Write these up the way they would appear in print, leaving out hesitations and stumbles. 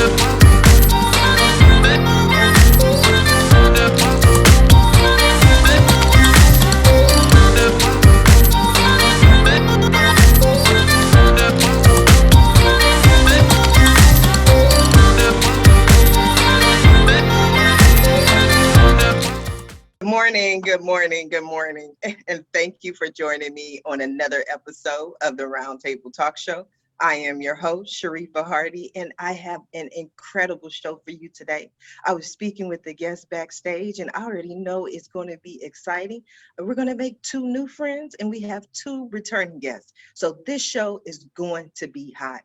Good morning, good morning, and thank you for joining me on another episode of the Roundtable Talk Show. I am your host, Sharifa Hardy, and I have an incredible show for you today. I was speaking with the guests backstage, and I already know it's going to be exciting. We're going to make two new friends, and we have two returning guests. So this show is going to be hot.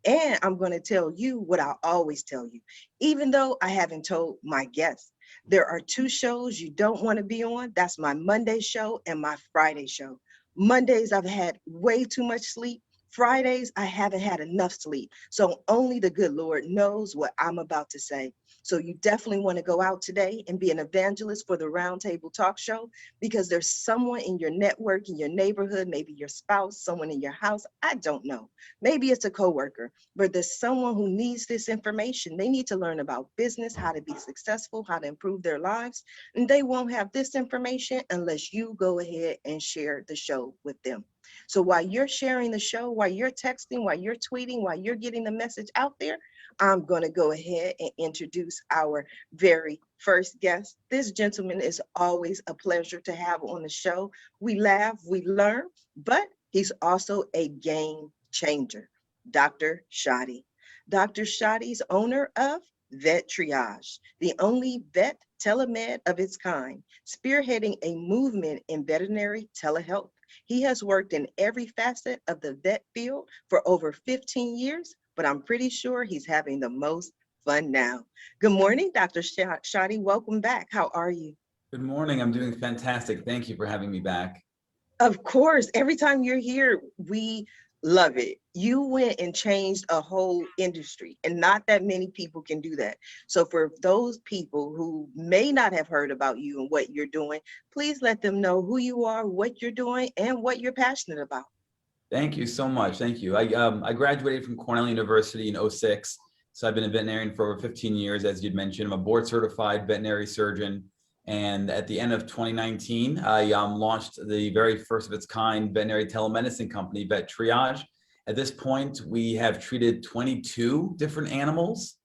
And I'm going to tell you what I always tell you, even though I haven't told my guests. There are two shows you don't want to be on. That's my Monday show and my Friday show. Mondays, I've had way too much sleep. Fridays, I haven't had enough sleep. So only the good Lord knows what I'm about to say. So you definitely want to go out today and be an evangelist for the Roundtable Talk Show, because there's someone in your network, in your neighborhood, maybe your spouse, someone in your house. I don't know. Maybe it's a coworker, but there's someone who needs this information. They need to learn about business, how to be successful, how to improve their lives. And they won't have this information unless you go ahead and share the show with them. So while you're sharing the show, while you're texting, while you're tweeting, while you're getting the message out there, I'm going to go ahead and introduce our very first guest. This gentleman is always a pleasure to have on the show. We laugh, we learn, but he's also a game changer. Dr. Shadi. Dr. Shadi's owner of Vet Triage, the only vet telemed of its kind, spearheading a movement in veterinary telehealth. He has worked in every facet of the vet field for over 15 years, but I'm pretty sure he's having the most fun now. Good morning, Dr. Shadi. Welcome back. How are you? Good morning. I'm doing fantastic. Thank you for having me back. Of course. Every time you're here, we love it. You went and changed a whole industry, and not that many people can do that. So for those people who may not have heard about you and what you're doing, please let them know who you are, what you're doing, and what you're passionate about. Thank you so much. Thank you. I graduated from Cornell University in '06. So I've been a veterinarian for over 15 years, as you'd mentioned. I'm a board certified veterinary surgeon. And at the end of 2019, I launched the very first of its kind veterinary telemedicine company, Vet Triage. At this point, we have treated 22 different animals,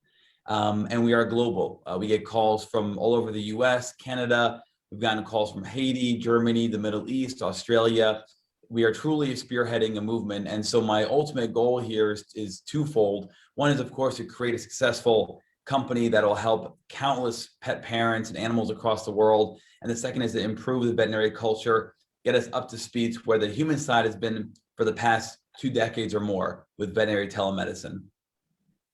and we are global. We get calls from all over the US, Canada. We've gotten calls from Haiti, Germany, the Middle East, Australia. We are truly spearheading a movement. And so my ultimate goal here is twofold. One is, of course, to create a successful company that will help countless pet parents and animals across the world. And the second is to improve the veterinary culture, get us up to speed where the human side has been for the past 2 decades or more with veterinary telemedicine.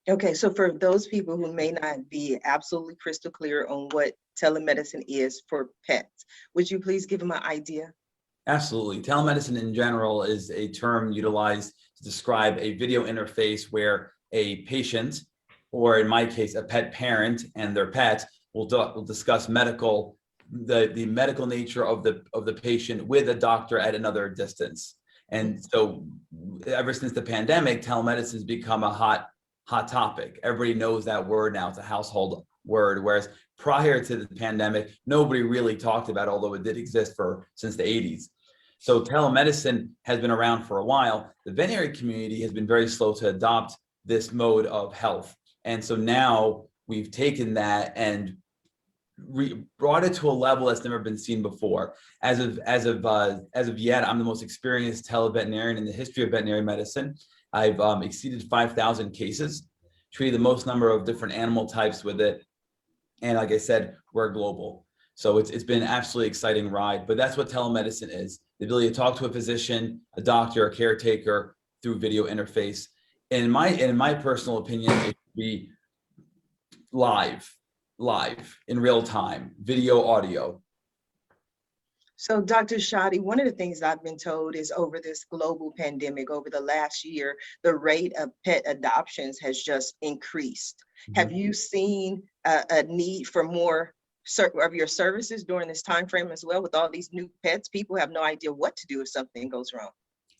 Okay, so for those people who may not be absolutely crystal clear on what telemedicine is for pets, would you please give them an idea? Absolutely. Telemedicine in general is a term utilized to describe a video interface where a patient, or in my case, a pet parent and their pet will discuss the medical nature of the patient with a doctor at another distance. And so ever since the pandemic, telemedicine has become a hot topic. Everybody knows that word now. It's a household word, whereas prior to the pandemic, nobody really talked about it, although it did exist since the 80s. So telemedicine has been around for a while. The veterinary community has been very slow to adopt this mode of health. And so now we've taken that and brought it to a level that's never been seen before. As of yet, I'm the most experienced televeterinarian in the history of veterinary medicine. I've exceeded 5,000 cases, treated the most number of different animal types with it. And like I said, we're global. So it's been an absolutely exciting ride, but that's what telemedicine is. The ability to talk to a physician, a doctor, a caretaker through video interface. And in my personal opinion, it should be live in real time, video, audio. So Dr. Shadi, one of the things I've been told is over this global pandemic, over the last year, the rate of pet adoptions has just increased. Mm-hmm. Have you seen a need for more of your services during this time frame as well? With all these new pets, people have no idea what to do if something goes wrong.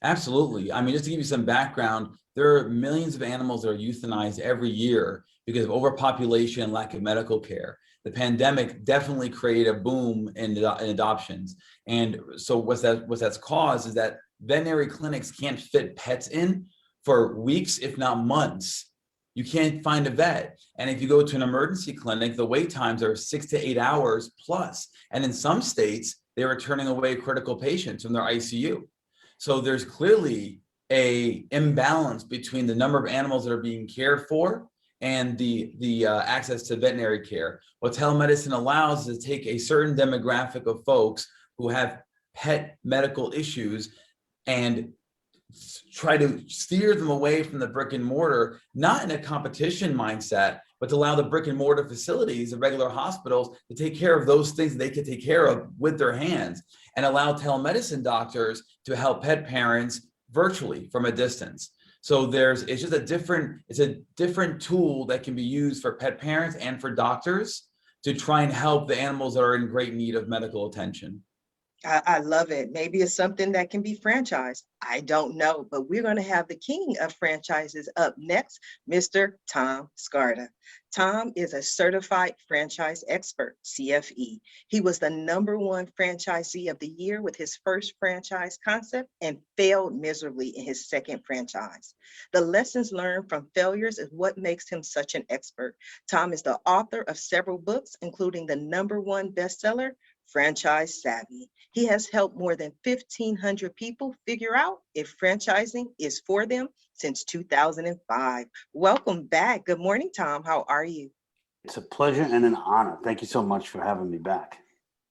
Absolutely. I mean, just to give you some background, there are millions of animals that are euthanized every year because of overpopulation and lack of medical care. The pandemic definitely created a boom in adoptions. And so what that's caused is that veterinary clinics can't fit pets in for weeks, if not months. You can't find a vet. And if you go to an emergency clinic, the wait times are 6 to 8 hours plus. And in some states, they were turning away critical patients from their ICU. So there's clearly a imbalance between the number of animals that are being cared for and the access to veterinary care. What telemedicine allows is to take a certain demographic of folks who have pet medical issues and try to steer them away from the brick and mortar, not in a competition mindset, but to allow the brick and mortar facilities, the regular hospitals, to take care of those things they can take care of with their hands, and allow telemedicine doctors to help pet parents virtually from a distance. So it's a different tool that can be used for pet parents and for doctors to try and help the animals that are in great need of medical attention. I love it. Maybe it's something that can be franchised. I don't know, but we're going to have the king of franchises up next, Mr. Tom Scarda. Tom is a certified franchise expert, CFE. He was the #1 franchisee of the year with his first franchise concept and failed miserably in his second franchise. The lessons learned from failures is what makes him such an expert. Tom is the author of several books, including the #1 bestseller, Franchise Savvy. He has helped more than 1,500 people figure out if franchising is for them since 2005. Welcome back. Good morning, Tom. How are you? It's a pleasure and an honor. Thank you so much for having me back.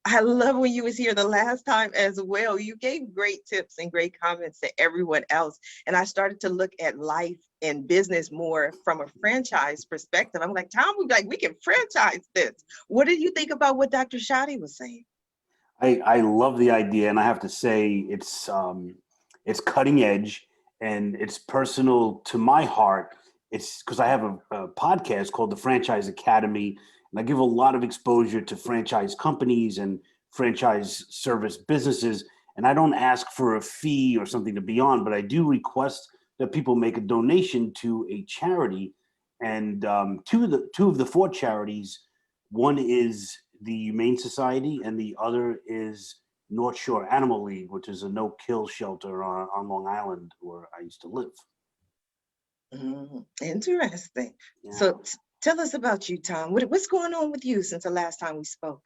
I love when you was here the last time as well. You gave great tips and great comments to everyone else. And I started to look at life and business more from a franchise perspective. I'm like, Tom, we can franchise this. What did you think about what Dr. Shadi was saying? I love the idea, and I have to say it's cutting edge and it's personal to my heart. It's because I have a podcast called the Franchise Academy, and I give a lot of exposure to franchise companies and franchise service businesses. And I don't ask for a fee or something to be on, but I do request that people make a donation to a charity. And two of the 4 charities, one is the Humane Society, and the other is North Shore Animal League, which is a no-kill shelter on Long Island where I used to live. Interesting. Yeah. So tell us about you, Tom. What's going on with you since the last time we spoke?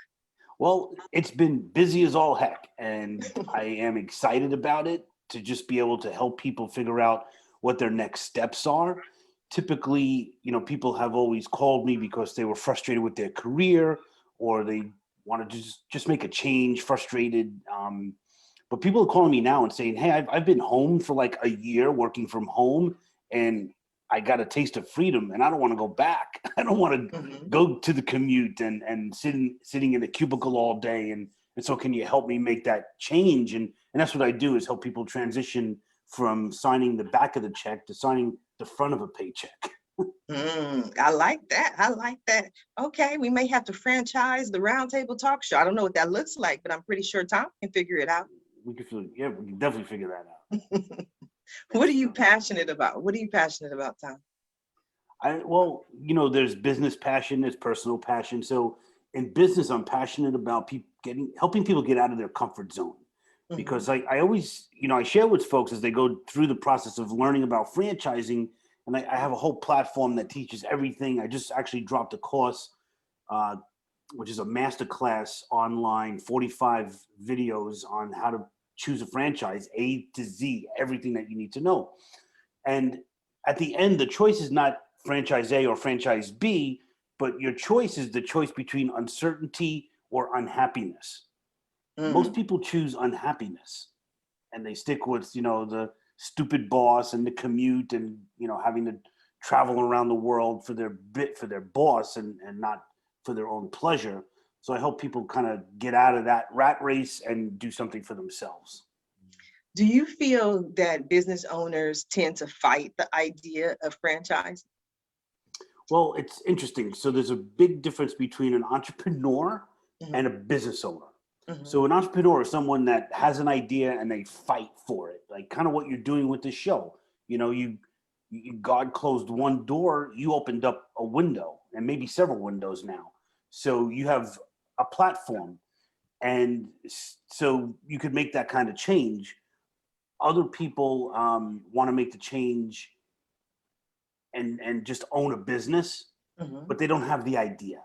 Well, it's been busy as all heck, and I am excited about it to just be able to help people figure out what their next steps are. Typically, people have always called me because they were frustrated with their career, or they wanted to just make a change, frustrated. But people are calling me now and saying, hey, I've been home for like a year working from home, and I got a taste of freedom, and I don't want to go back. I don't want to go to the commute and sitting in a cubicle all day. And so can you help me make that change? And that's what I do, is help people transition from signing the back of the check to signing the front of a paycheck. I like that. I like that. Okay, we may have to franchise the Roundtable Talk Show. I don't know what that looks like, but I'm pretty sure Tom can figure it out. We can definitely figure that out. What are you passionate about? What are you passionate about, Tom? There's business passion, there's personal passion. So in business, I'm passionate about helping people get out of their comfort zone. Because I always, I share with folks as they go through the process of learning about franchising, and I have a whole platform that teaches everything. I just actually dropped a course, which is a masterclass online, 45 videos on how to choose a franchise, A to Z, everything that you need to know. And at the end, the choice is not franchise A or franchise B, but your choice is the choice between uncertainty or unhappiness. Most people choose unhappiness, and they stick with, the stupid boss and the commute and, having to travel around the world for their boss and not for their own pleasure. So I help people kind of get out of that rat race and do something for themselves. Do you feel that business owners tend to fight the idea of franchise? Well, it's interesting. So there's a big difference between an entrepreneur and a business owner. So an entrepreneur is someone that has an idea and they fight for it, like kind of what you're doing with the show. You know, God closed one door, you opened up a window, and maybe several windows now. So you have a platform, and so you could make that kind of change. Other people want to make the change and just own a business, but they don't have the idea.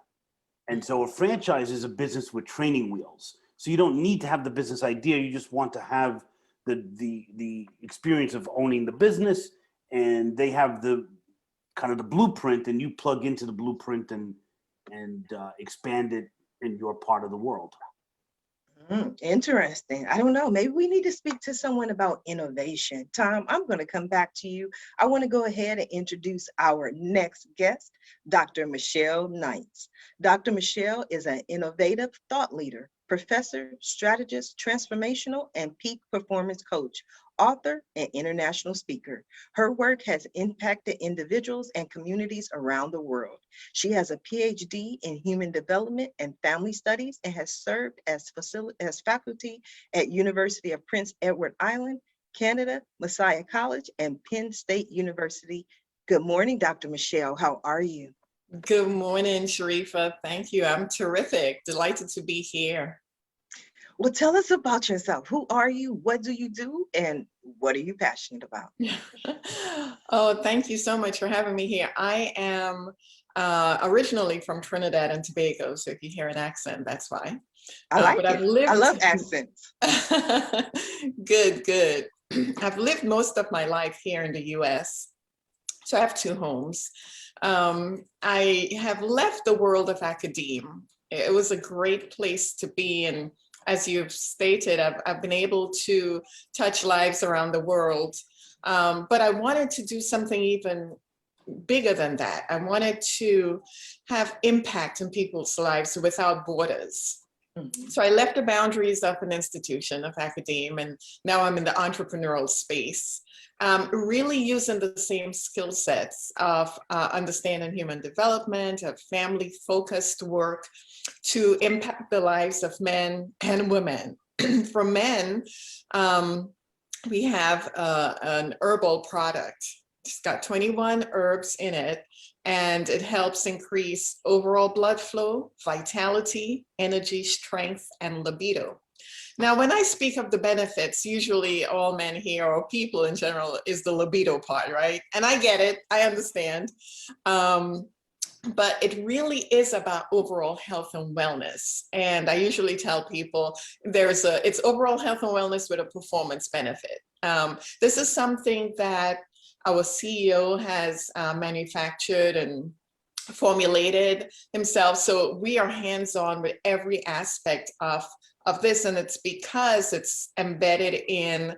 And so a franchise is a business with training wheels. So you don't need to have the business idea. You just want to have the experience of owning the business, and they have the kind of the blueprint, and you plug into the blueprint and expand it in your part of the world. Interesting. I don't know. Maybe we need to speak to someone about innovation. Tom, I'm going to come back to you. I want to go ahead and introduce our next guest, Dr. Michelle Knights. Dr. Michelle is an innovative thought leader, professor, strategist, transformational, and peak performance coach, author, and international speaker. Her work has impacted individuals and communities around the world. She has a Ph.D. in human development and family studies and has served as faculty at University of Prince Edward Island, Canada, Messiah College, and Penn State University. Good morning, Dr. Michelle. How are you? Good morning, Sharifa. Thank you. I'm terrific. Delighted to be here. Well, tell us about yourself. Who are you? What do you do? And what are you passionate about? Oh, thank you so much for having me here. I am originally from Trinidad and Tobago. So if you hear an accent, that's why. I like but it. I've lived... I love accents. Good. I've lived most of my life here in the US. So I have two homes. I have left the world of academia. It was a great place to be. And as you've stated, I've been able to touch lives around the world. But I wanted to do something even bigger than that. I wanted to have impact in people's lives without borders. So I left the boundaries of an institution of academia, and now I'm in the entrepreneurial space, really using the same skill sets of understanding human development, of family-focused work to impact the lives of men and women. For men, we have an herbal product. It's got 21 herbs in it, and it helps increase overall blood flow, vitality, energy, strength, and libido. Now, when I speak of the benefits, usually all men here, or people in general, is the libido part, right? And I get it, I understand. But it really is about overall health and wellness. And I usually tell people it's overall health and wellness with a performance benefit. This is something that our CEO has manufactured and formulated himself. So we are hands-on with every aspect of this, and it's because it's embedded in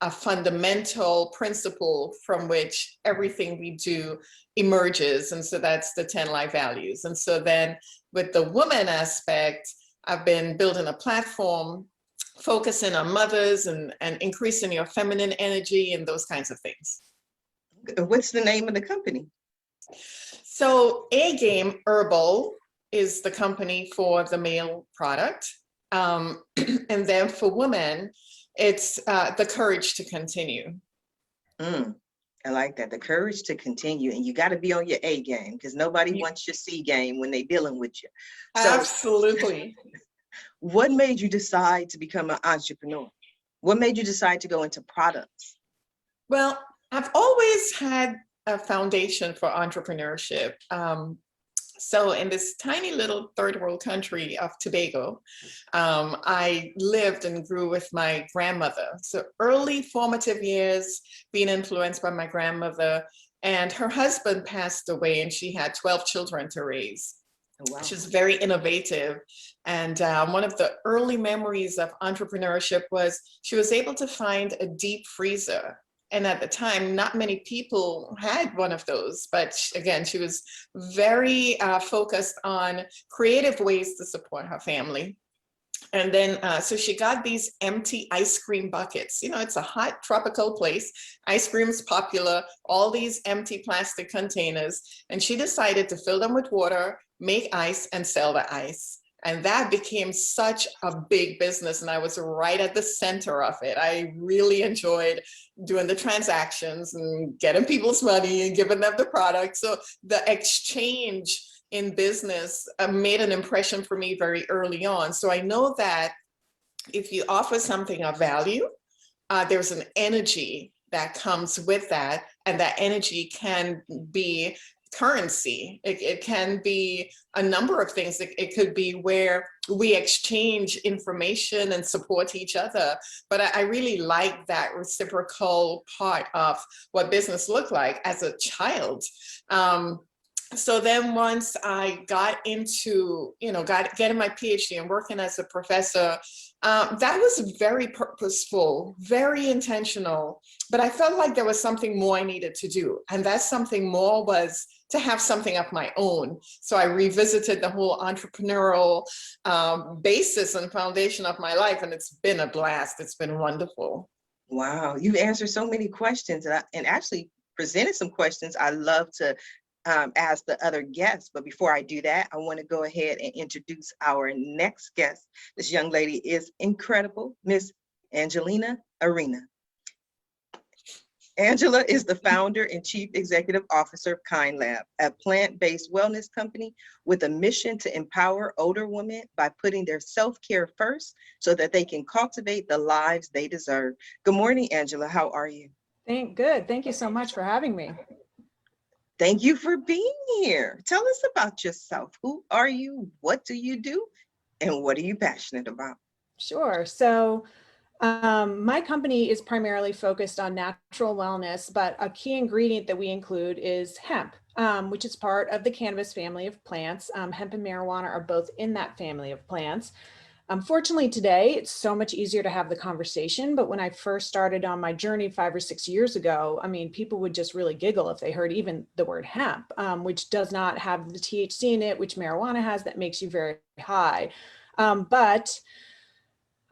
a fundamental principle from which everything we do emerges. And so that's the 10 life values. And so then with the woman aspect, I've been building a platform focusing on mothers and increasing your feminine energy and those kinds of things. What's the name of the company? So A Game Herbal is the company for the male product. And then for women, it's the courage to continue. I like that, the courage to continue. And you got to be on your A game, because nobody wants your C game when they're dealing with you. So, absolutely. What made you decide to become an entrepreneur? What made you decide to go into products? Well, I've always had a foundation for entrepreneurship. So in this tiny little third world country of Tobago, I lived and grew with my grandmother. So early formative years being influenced by my grandmother, and her husband passed away and she had 12 children to raise. Oh, wow. She's very innovative. And one of the early memories of entrepreneurship was she was able to find a deep freezer. And at the time, not many people had one of those, but again, she was very focused on creative ways to support her family. And then, so she got these empty ice cream buckets. You know, it's a hot tropical place. Ice cream's popular, all these empty plastic containers. And she decided to fill them with water, make ice, and sell the ice. And that became such a big business. And I was right at the center of it. I really enjoyed doing the transactions and getting people's money and giving them the product. So the exchange in business made an impression for me very early on. So I know that if you offer something of value, there's an energy that comes with that. And that energy can be currency. It can be a number of things. It could be where we exchange information and support each other. But I really like that reciprocal part of what business looked like as a child. So then once I got into, getting my Ph.D. and working as a professor, that was very purposeful, very intentional, but I felt like there was something more I needed to do. And that something more was to have something of my own. So I revisited the whole entrepreneurial basis and foundation of my life, and it's been a blast. It's been wonderful. Wow, you've answered so many questions and actually presented some questions I love to ask the other guests. But before I do that, I want to go ahead and introduce our next guest. This young lady is incredible, Miss Angelina Arena. Angela is the founder and chief executive officer of Kind Lab, a plant-based wellness company with a mission to empower older women by putting their self-care first so that they can cultivate the lives they deserve. Good morning, Angela. How are you? Good. Thank you so much for having me. Thank you for being here. Tell us about yourself. Who are you? What do you do? And what are you passionate about? Sure. So my company is primarily focused on natural wellness, but a key ingredient that we include is hemp, which is part of the cannabis family of plants. Hemp and marijuana are both in that family of plants. Unfortunately, today, it's so much easier to have the conversation. But when I first started on my journey 5 or 6 years ago, I mean, people would just really giggle if they heard even the word hemp, which does not have the THC in it, which marijuana has, that makes you very high. But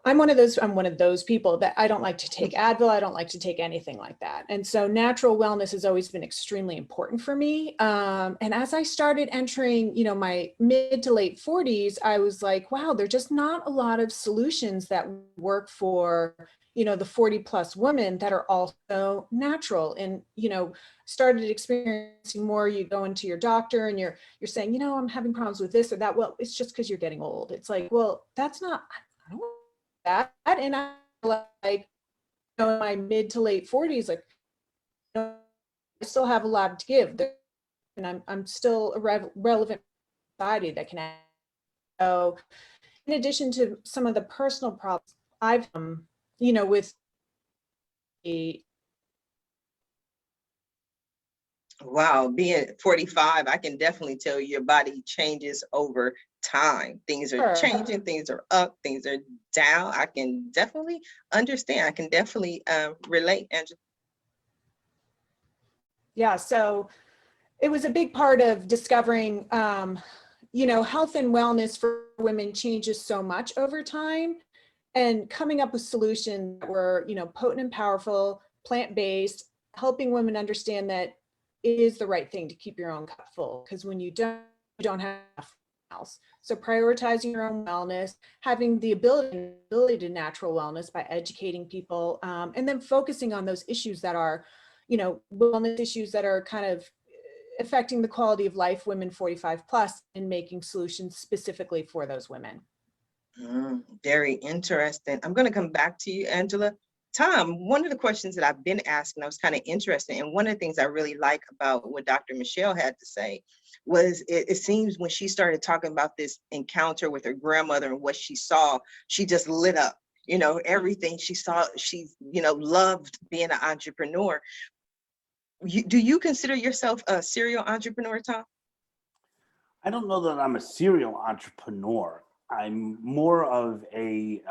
I'm one of those people that I don't like to take Advil. I don't like to take anything like that. And so natural wellness has always been extremely important for me. And as I started entering, my mid to late 40s, I was like, wow, there's just not a lot of solutions that work for, the 40 plus women that are also natural. And, started experiencing more, you go into your doctor and you're saying, I'm having problems with this or that. Well, it's just because you're getting old. It's like, well, that's not, I don't that. And I in my mid to late 40s, like, I still have a lot to give, and I'm still a relevant society that can. So, in addition to some of the personal problems I've, with the. Wow, being 45, I can definitely tell your body changes over time. Things are changing, things are up, things are down. I can definitely understand. I can definitely relate, Angela. Yeah, so it was a big part of discovering, health and wellness for women changes so much over time, and coming up with solutions that were, potent and powerful, plant-based, helping women understand that it is the right thing to keep your own cup full, because when you don't have enough else. So prioritizing your own wellness, having the ability to natural wellness by educating people, and then focusing on those issues that are, wellness issues that are kind of affecting the quality of life, women 45 plus, and making solutions specifically for those women. Very interesting. I'm going to come back to you, Angela. Tom, one of the questions that I've been asking, I was kind of interested, and one of the things I really like about what Dr. Michelle had to say was it seems when she started talking about this encounter with her grandmother and what she saw, she just lit up. Everything she saw, she, loved being an entrepreneur. Do you consider yourself a serial entrepreneur, Tom? I don't know that I'm a serial entrepreneur. I'm more of a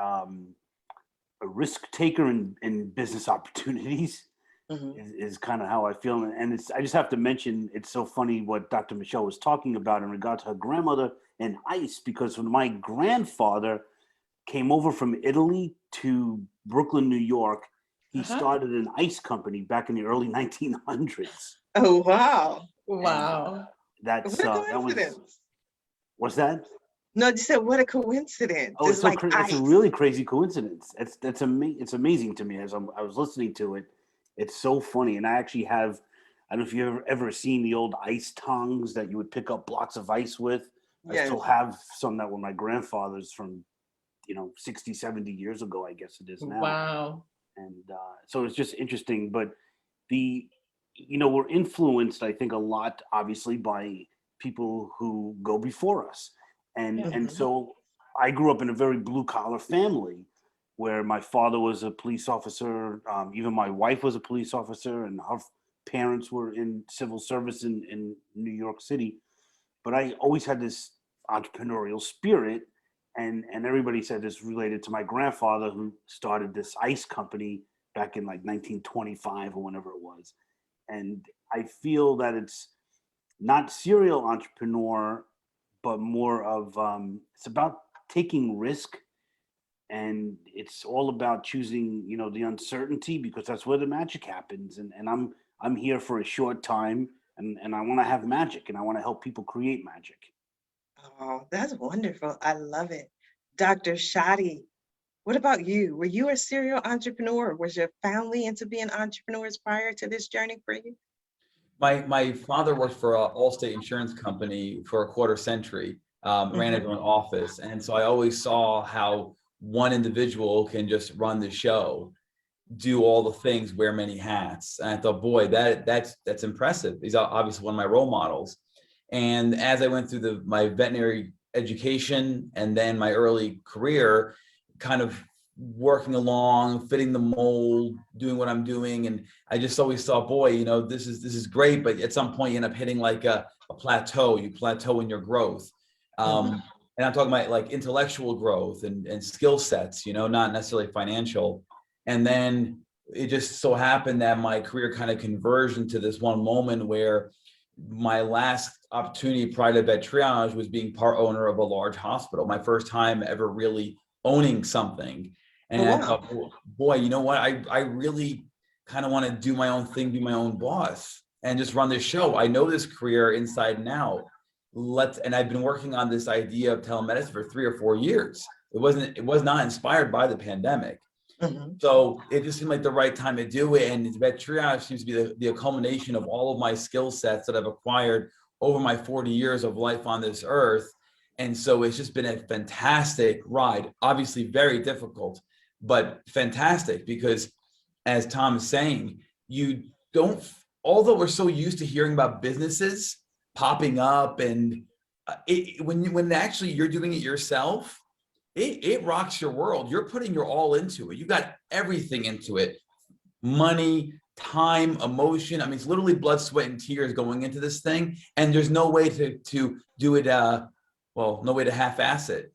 risk taker in business opportunities. Is kind of how I feel. And I just have to mention, it's so funny what Dr. Michelle was talking about in regard to her grandmother and ice, because when my grandfather came over from Italy to Brooklyn, New York, he started an ice company back in the early 1900s. Oh, wow. Wow. That was, what's that? No, you said what a coincidence. Oh, It's like it's a ice. really crazy coincidence. It's amazing to me as I was listening to it. It's so funny, and I actually have. I don't know if you've ever seen the old ice tongs that you would pick up blocks of ice with. I Yes. still have some that were my grandfather's from 60, 70 years ago, I guess it is now. Wow. And so it's just interesting. But we're influenced, I think, a lot, obviously, by people who go before us. And Yeah. and so I grew up in a very blue collar family where my father was a police officer. Even my wife was a police officer, and her parents were in civil service in New York City. But I always had this entrepreneurial spirit, and everybody said this related to my grandfather, who started this ice company back in like 1925 or whenever it was. And I feel that it's not serial entrepreneur, but more of it's about taking risk, and it's all about choosing the uncertainty, because that's where the magic happens. And I'm here for a short time, and I want to have magic, and I want to help people create magic. Oh, that's wonderful. I love it. Dr. Shadi, what about you? Were you a serial entrepreneur? Was your family into being entrepreneurs prior to this journey for you? My father worked for an Allstate insurance company for a quarter century, ran his own office. And so I always saw how one individual can just run the show, do all the things, wear many hats. And I thought, boy, that's impressive. He's obviously one of my role models. And as I went through my veterinary education and then my early career, kind of working along, fitting the mold, doing what I'm doing. And I just always thought, boy, this is great. But at some point you end up hitting like a plateau. You plateau in your growth. And I'm talking about like intellectual growth and skill sets, not necessarily financial. And then it just so happened that my career kind of converged into this one moment where my last opportunity prior to vet triage was being part owner of a large hospital. My first time ever really owning something. And I thought, boy, you know what? I really kind of want to do my own thing, be my own boss, and just run this show. I know this career inside and out. And I've been working on this idea of telemedicine for 3 or 4 years. It was not inspired by the pandemic. So it just seemed like the right time to do it. And vet triage seems to be the culmination of all of my skill sets that I've acquired over my 40 years of life on this earth. And so it's just been a fantastic ride, obviously very difficult, but fantastic, because as Tom is saying, although we're so used to hearing about businesses popping up, and when actually you're doing it yourself, it rocks your world. You're putting your all into it. You got everything into it. Money, time, emotion. I mean, it's literally blood, sweat, and tears going into this thing. And there's no way to do it, no way to half-ass it.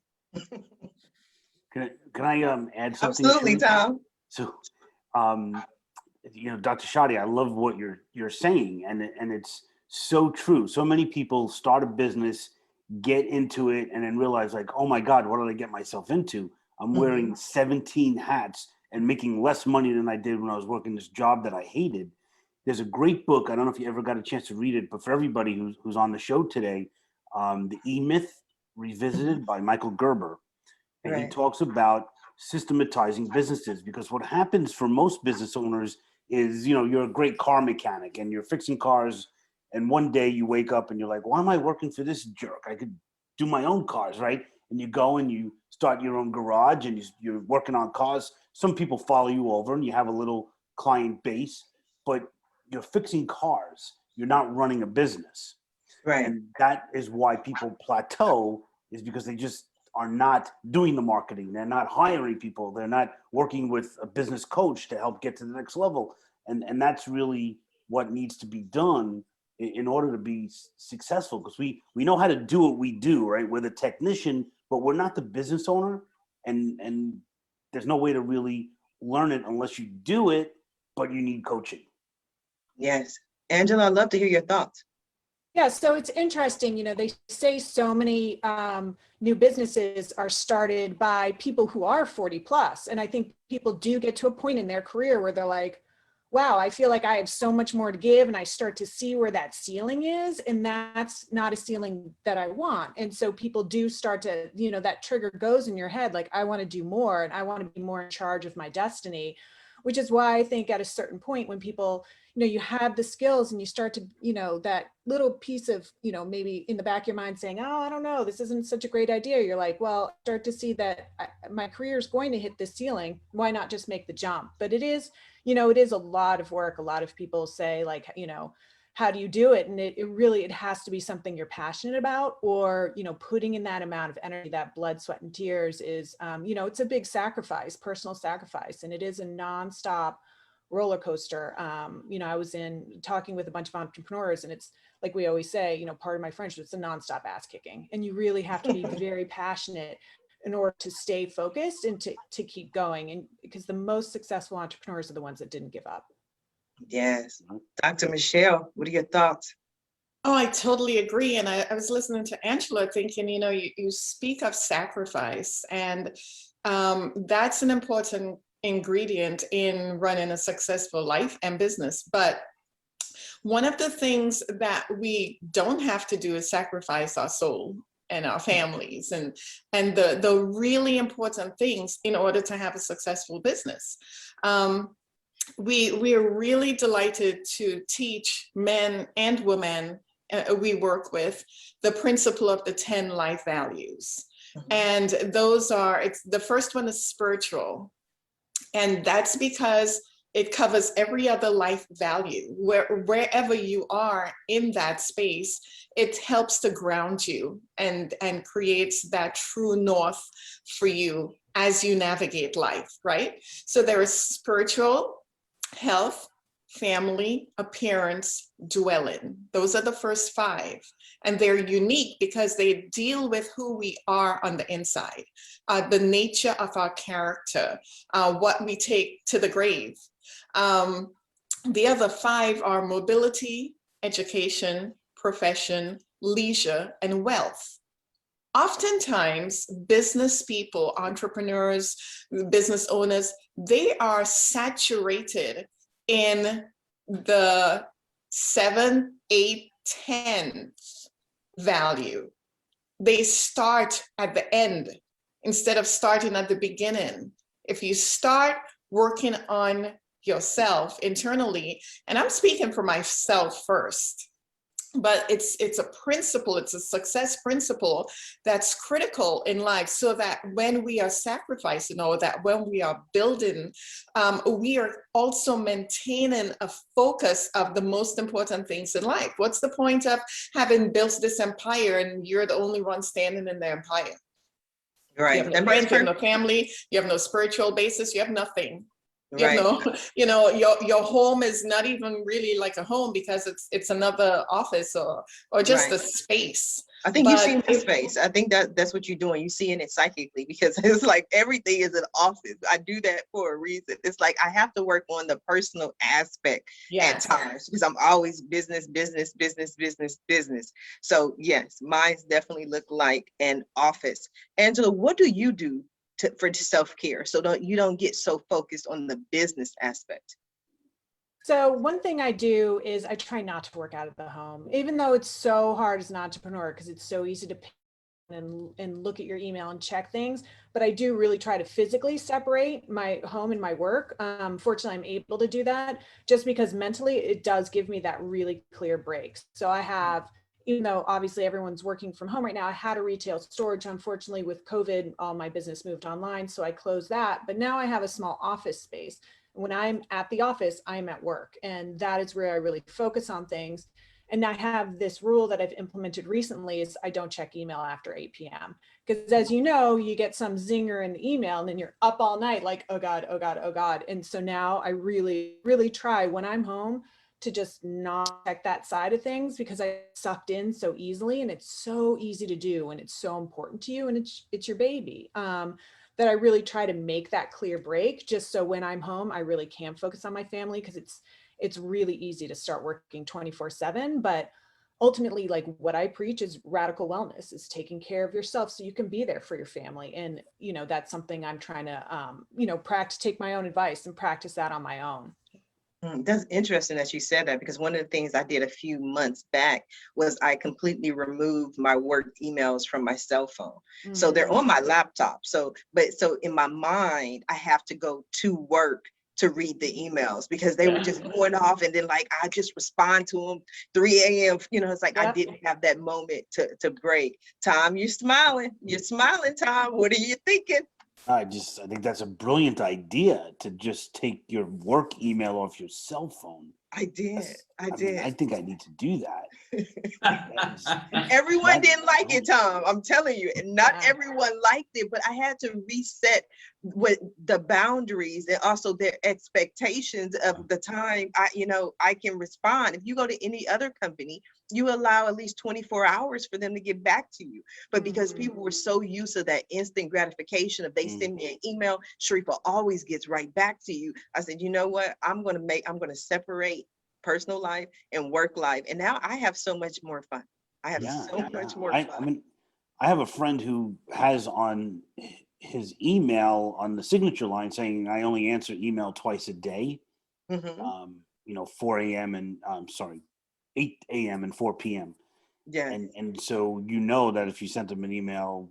Can I add something? Absolutely, Tom. So, Dr. Shadi, I love what you're saying, and it's so true. So many people start a business, get into it, and then realize like, oh my God, what did I get myself into? I'm wearing 17 hats and making less money than I did when I was working this job that I hated. There's a great book. I don't know if you ever got a chance to read it, but for everybody who's on the show today, The E-Myth Revisited by Michael Gerber. And he talks about systematizing businesses, because what happens for most business owners is, you're a great car mechanic and you're fixing cars, and one day you wake up and you're like, why am I working for this jerk? I could do my own cars, right? And you go and you start your own garage and you're working on cars. Some people follow you over and you have a little client base, but you're fixing cars. You're not running a business. Right. And that is why people plateau, is because they just are not doing the marketing. They're not hiring people. They're not working with a business coach to help get to the next level. And that's really what needs to be done in order to be successful, because we know how to do what we do, right? We're the technician, but we're not the business owner. And there's no way to really learn it unless you do it, but you need coaching. Yes. Angela, I'd love to hear your thoughts. Yeah, so it's interesting, they say so many new businesses are started by people who are 40 plus. And I think people do get to a point in their career where they're like, wow, I feel like I have so much more to give, and I start to see where that ceiling is, and that's not a ceiling that I want. And so people do start to, that trigger goes in your head, like, I want to do more, and I want to be more in charge of my destiny, which is why I think at a certain point when people, you have the skills and you start to, that little piece of, maybe in the back of your mind saying, oh, I don't know, this isn't such a great idea. You're like, well, start to see that my career is going to hit this ceiling. Why not just make the jump? But it is a lot of work. A lot of people say, like, how do you do it? And it really, it has to be something you're passionate about, or, putting in that amount of energy, that blood, sweat, and tears is, it's a big sacrifice, personal sacrifice. And it is a nonstop roller coaster. I was talking with a bunch of entrepreneurs, and it's like we always say, part of my French, it's a nonstop ass kicking. And you really have to be very passionate in order to stay focused and to keep going. And because the most successful entrepreneurs are the ones that didn't give up. Yes. Dr. Michelle, what are your thoughts? Oh, I totally agree. And I was listening to Angela thinking, you speak of sacrifice, and that's an important ingredient in running a successful life and business. But one of the things that we don't have to do is sacrifice our soul and our families and the really important things in order to have a successful business. We are really delighted to teach men and women we work with the principle of the 10 life values. And those are, the first one is spiritual. And that's because it covers every other life value. Wherever you are in that space, it helps to ground you and creates that true north for you as you navigate life, right? So there is spiritual, health, family, appearance, dwelling. Those are the first 5. And they're unique because they deal with who we are on the inside, the nature of our character, what we take to the grave. The other 5 are mobility, education, profession, leisure, and wealth. Oftentimes, business people, entrepreneurs, business owners, they are saturated in the 7, 8, 10 value. They start at the end instead of starting at the beginning. If you start working on yourself internally, and I'm speaking for myself first, but it's a principle, it's a success principle that's critical in life, so that when we are sacrificing, or that when we are building, we are also maintaining a focus of the most important things in life. What's the point of having built this empire and you're the only one standing in the empire? Right. You have no friends, you have no family, you have no spiritual basis, you have nothing. You Right. know, your home is not even really like a home, because it's another office or just Right. a space. I think you see my space. I think that's what you're doing. You're seeing it psychically, because it's like everything is an office. I do that for a reason. It's like I have to work on the personal aspect at times, because I'm always business. So yes, mine definitely look like an office. Angela, what do you do for self-care so you don't get so focused on the business aspect? So one thing I do is I try not to work out of the home, even though it's so hard as an entrepreneur, because it's so easy to pick and look at your email and check things. But I do really try to physically separate my home and my work. Fortunately, I'm able to do that just because mentally it does give me that really clear break. So I have, even though obviously everyone's working from home right now, I had a retail storage. Unfortunately, with COVID, all my business moved online, so I closed that. But now I have a small office space. When I'm at the office, I'm at work, and that is where I really focus on things. And I have this rule that I've implemented recently is I don't check email after 8 p.m. Because as you know, you get some zinger in the email and then you're up all night like, oh God, oh God, oh God. And so now I really, really try when I'm home to just not check that side of things, because I sucked in so easily, and it's so easy to do, and it's so important to you, and it's your baby. That I really try to make that clear break, just so when I'm home, I really can focus on my family, because it's really easy to start working 24/7. But ultimately, like what I preach is radical wellness, is taking care of yourself so you can be there for your family. And, that's something I'm trying to, practice, take my own advice and practice that on my own. That's interesting that you said that, because one of the things I did a few months back was I completely removed my work emails from my cell phone. So they're on my laptop. So in my mind, I have to go to work to read the emails, because they were just going off, and then like I just respond to them 3 a.m. It's like I didn't have that moment to break. Tom, you're smiling, Tom. What are you thinking? I think that's a brilliant idea, to just take your work email off your cell phone. I did. I mean, I think I need to do that. Everyone didn't like it, Tom. I'm telling you, and not everyone liked it, but I had to reset with the boundaries and also their expectations of the time I can respond. If you go to any other company, you allow at least 24 hours for them to get back to you. But because people were so used to that instant gratification of they send me an email, Sharifa always gets right back to you. I said, you know what? I'm going to separate personal life and work life. And now I have so much more fun. I have so much more fun. I mean, I have a friend who has on his email on the signature line saying, I only answer email twice a day. 4 a.m. and 8 a.m. and 4 p.m. Yeah. And so that if you sent them an email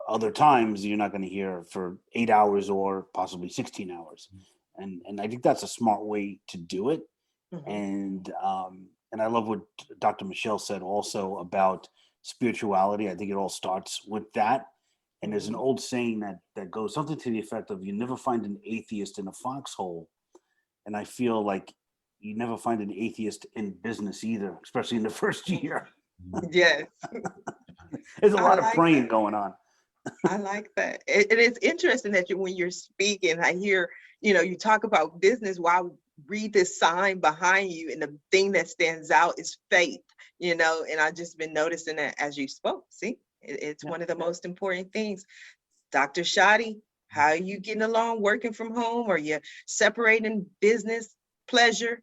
other times, you're not going to hear for 8 hours or possibly 16 hours. And I think that's a smart way to do it. And I love what Dr. Michelle said also about spirituality. I think it all starts with that. And there's an old saying that goes something to the effect of, you never find an atheist in a foxhole. And I feel like you never find an atheist in business either, especially in the first year. Yes. There's a lot of praying going on. I like that. It's interesting that when you're speaking, I hear, you talk about business while I read this sign behind you, and the thing that stands out is faith, and I've just been noticing that as you spoke. See, it's one of the most important things. Dr. Shadi, how are you getting along working from home? Are you separating business, pleasure?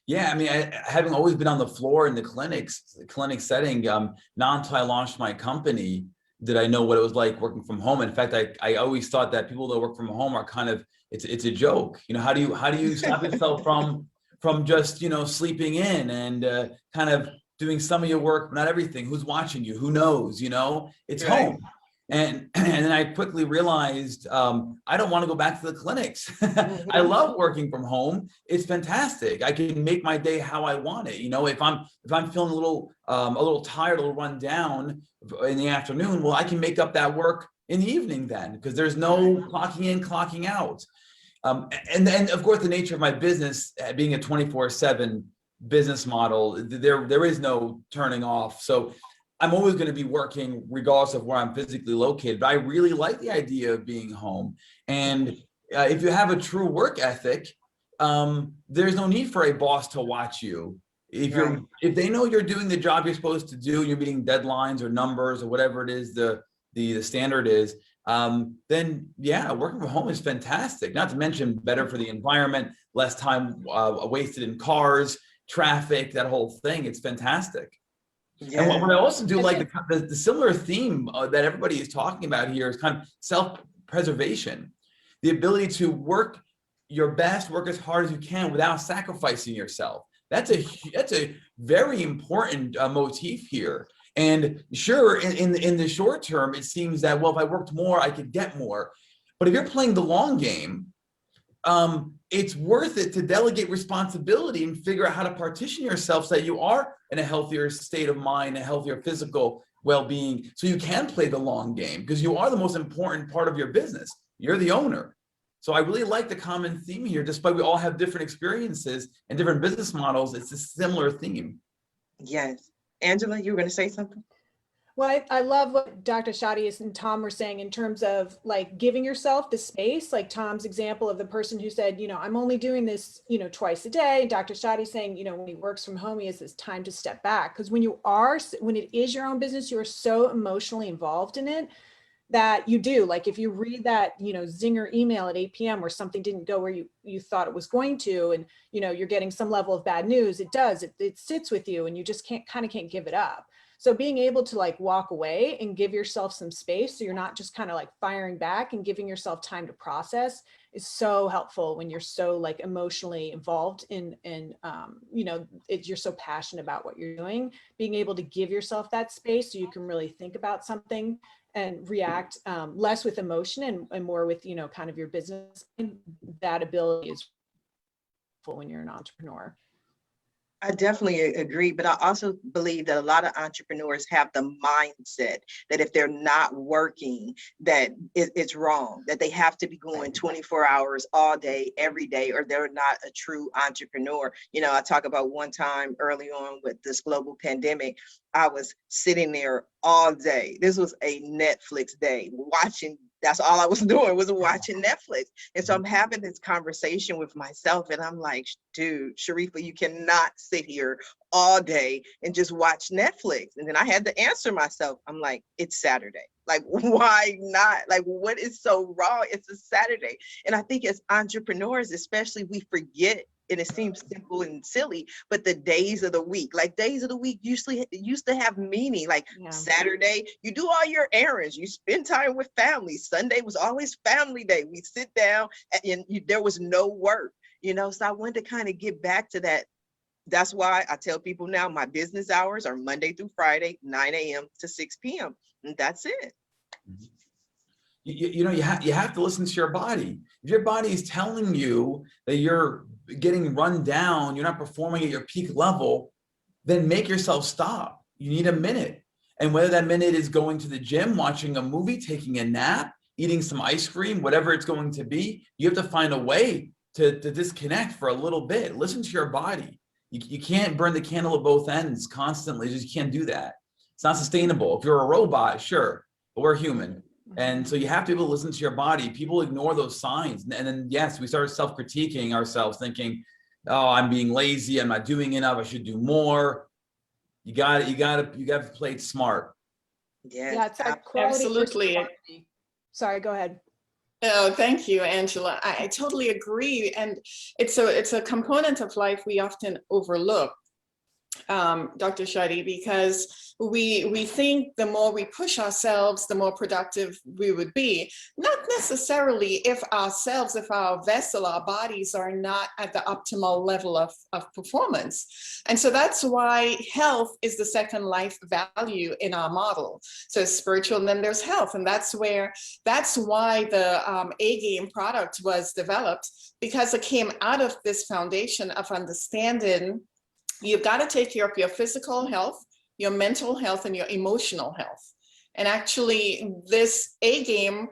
Yeah, I mean, having always been on the floor in the clinic setting, not until I launched my company did I know what it was like working from home. In fact, I always thought that people that work from home are kind of, it's a joke. How do you stop yourself from just sleeping in and kind of doing some of your work, not everything? Who's watching you? Who knows? It's Right. home. And then I quickly realized I don't want to go back to the clinics. I love working from home. It's fantastic. I can make my day how I want it. If I'm feeling a little tired, a little run down in the afternoon, well, I can make up that work in the evening then, because there's no clocking in, clocking out. And then, of course, the nature of my business being a 24/7 business model, there is no turning off. So I'm always going to be working regardless of where I'm physically located. But I really like the idea of being home. And if you have a true work ethic, there's no need for a boss to watch you. If they know you're doing the job you're supposed to do, you're meeting deadlines or numbers or whatever it is the standard is, then working from home is fantastic. Not to mention better for the environment, less time wasted in cars, traffic, that whole thing. It's fantastic. Yeah. And what I also do like the similar theme that everybody is talking about here is kind of self-preservation, the ability to work your best, work as hard as you can without sacrificing yourself. That's a very important motif here. And sure, in the short term, it seems that, well, if I worked more, I could get more. But if you're playing the long game, it's worth it to delegate responsibility and figure out how to partition yourself so that you are in a healthier state of mind, a healthier physical well-being, so you can play the long game, because you are the most important part of your business. You're the owner. So I really like the common theme here. Despite we all have different experiences and different business models, it's a similar theme. Yes. Angela, you were going to say something? Well, I love what Dr. Shadi and Tom were saying in terms of like giving yourself the space, like Tom's example of the person who said, I'm only doing this, twice a day. Dr. Shadi saying, when he works from home, he has this time to step back. Because when it is your own business, you are so emotionally involved in it that you do. Like if you read that, zinger email at 8 p.m. where something didn't go where you thought it was going to, and, you're getting some level of bad news, it sits with you and you just can't give it up. So being able to like walk away and give yourself some space so you're not just kind of like firing back and giving yourself time to process is so helpful when you're so like emotionally involved you're so passionate about what you're doing. Being able to give yourself that space so you can really think about something and react less with emotion and more with, kind of your business. That ability is helpful when you're an entrepreneur. I definitely agree, but I also believe that a lot of entrepreneurs have the mindset that if they're not working, that it's wrong, that they have to be going 24 hours all day, every day, or they're not a true entrepreneur. I talk about one time early on with this global pandemic, I was sitting there all day. This was a Netflix day, watching. That's all I was doing was watching Netflix. And so I'm having this conversation with myself and I'm like, dude, Sharifa, you cannot sit here all day and just watch Netflix. And then I had to answer myself. I'm like, it's Saturday. Like, why not? Like, what is so wrong? It's a Saturday. And I think as entrepreneurs, especially, we forget, and it seems simple and silly, but the days of the week, used to have meaning. Like Saturday, you do all your errands, you spend time with family. Sunday was always family day. We sit down and there was no work, so I wanted to kind of get back to that. That's why I tell people now my business hours are Monday through Friday, 9 a.m. to 6 p.m. And that's it. You have to listen to your body. If your body is telling you that you're getting run down, you're not performing at your peak level, then make yourself stop. You need a minute. And whether that minute is going to the gym, watching a movie, taking a nap, eating some ice cream, whatever it's going to be, you have to find a way to disconnect for a little bit. Listen to your body. You can't burn the candle at both ends constantly. You can't do that. It's not sustainable. If you're a robot, sure, but we're human. And so you have to be able to listen to your body. People ignore those signs. And then, yes, we start self-critiquing ourselves, thinking, oh, I'm being lazy. I'm not doing enough. I should do more. You got to play it smart. Yes, Yeah, it's like quality. Absolutely. Sorry, go ahead. Oh, thank you, Angela. I totally agree. And it's a component of life we often overlook, Dr. Shadi, because we think the more we push ourselves, the more productive we would be. Not necessarily if our vessel, our bodies are not at the optimal level of performance. And so that's why health is the second life value in our model. So spiritual, and then there's health. And that's why the A-Game product was developed, because it came out of this foundation of understanding you've got to take care of your physical health, your mental health, and your emotional health. And actually, this A-Game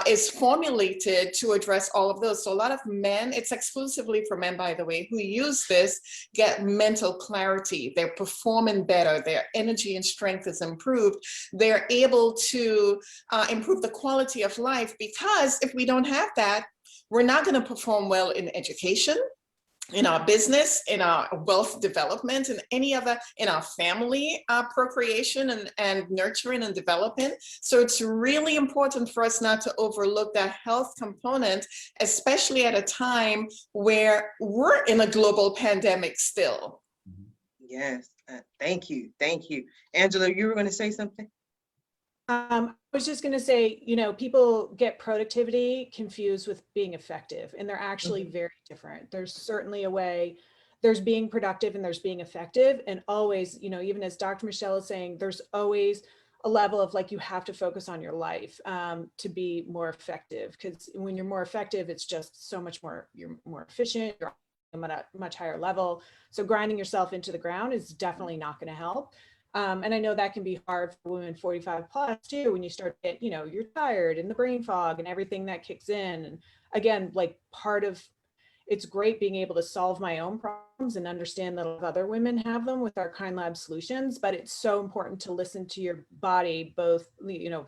is formulated to address all of those. So a lot of men, it's exclusively for men, by the way, who use this, get mental clarity. They're performing better. Their energy and strength is improved. They're able to improve the quality of life, because if we don't have that, we're not going to perform well in education, in our business, in our wealth development, and in our family procreation and nurturing and development. So it's really important for us not to overlook that health component, especially at a time where we're in a global pandemic still. Yes, thank you. Angela, you were going to say something? I was just going to say, people get productivity confused with being effective, and they're actually very different. There's certainly a way, there's being productive and there's being effective. And always, even as Dr. Michelle is saying, there's always a level of like, you have to focus on your life to be more effective. Because when you're more effective, it's just so much more, you're more efficient, you're at a much higher level. So grinding yourself into the ground is definitely not going to help. And I know that can be hard for women 45 plus too, when you start to get, you're tired and the brain fog and everything that kicks in. And again, like part of it's great being able to solve my own problems and understand that other women have them with our Kind Lab solutions, but it's so important to listen to your body, both,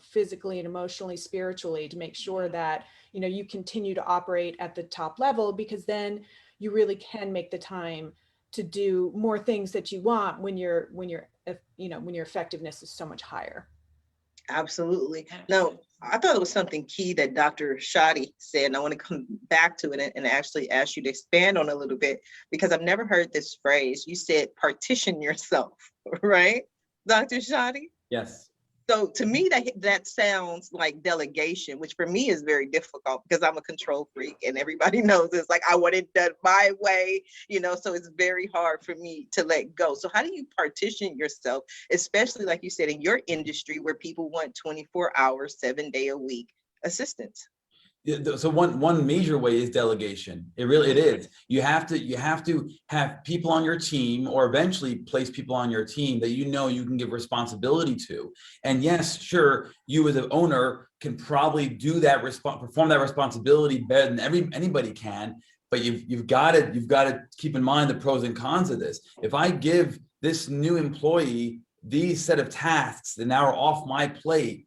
physically and emotionally, spiritually, to make sure that, you continue to operate at the top level, because then you really can make the time to do more things that you want when your effectiveness is so much higher. Absolutely. Now, I thought it was something key that Dr. Shoddy said, and I want to come back to it and actually ask you to expand on a little bit, because I've never heard this phrase. You said partition yourself, right, Dr. Shoddy? Yes. So to me, that sounds like delegation, which for me is very difficult because I'm a control freak, and everybody knows it's like I want it done my way, so it's very hard for me to let go. So how do you partition yourself, especially like you said, in your industry where people want 24 hours, 7-day-a-week assistance? So one major way is delegation. It is. You have to have people on your team, or eventually place people on your team that you can give responsibility to. And yes, sure, you as an owner can probably do that perform that responsibility better than anybody can. But you've got to keep in mind the pros and cons of this. If I give this new employee these set of tasks that now are off my plate,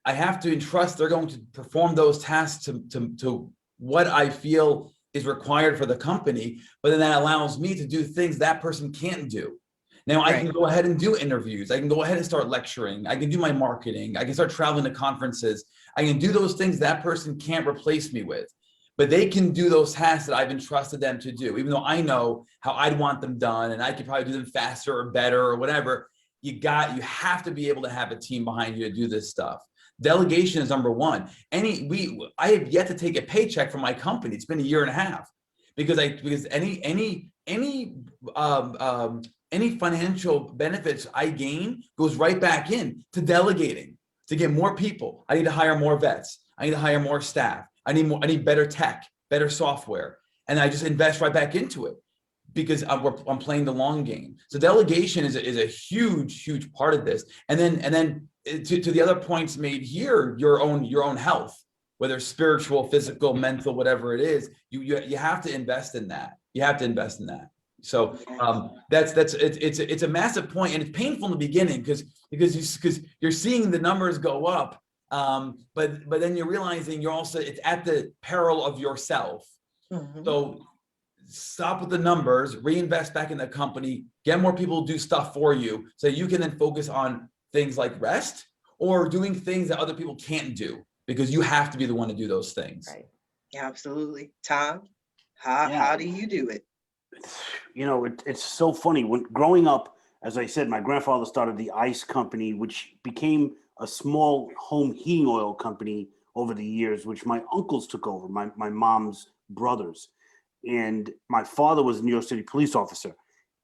I have to entrust they're going to perform those tasks to what I feel is required for the company, but then that allows me to do things that person can't do. Now I can go ahead and do interviews. I can go ahead and start lecturing. I can do my marketing. I can start traveling to conferences. I can do those things that person can't replace me with, but they can do those tasks that I've entrusted them to do, even though I know how I'd want them done and I could probably do them faster or better or whatever. You have to be able to have a team behind you to do this stuff. Delegation is number one. I have yet to take a paycheck from my company. It's been a year and a half because any financial benefits I gain goes right back in to delegating to get more people. I need to hire more vets. I need to hire more staff. I need better tech, better software, and I just invest right back into it because I'm playing the long game. So delegation is a huge part of this. And then to the other points made here, your own health, whether spiritual, physical, mental, whatever it is, you have to invest in that. You have to invest in that. So it's a massive point, and it's painful in the beginning because you're seeing the numbers go up, but then you're realizing it's at the peril of yourself. Mm-hmm. So stop with the numbers, reinvest back in the company, get more people to do stuff for you, so you can then focus on things like rest or doing things that other people can't do because you have to be the one to do those things. Right. Yeah, absolutely. Tom, how do you do it? It's so funny. When growing up, as I said, my grandfather started the ice company, which became a small home heating oil company over the years, which my uncles took over, my mom's brothers. And my father was a New York City police officer.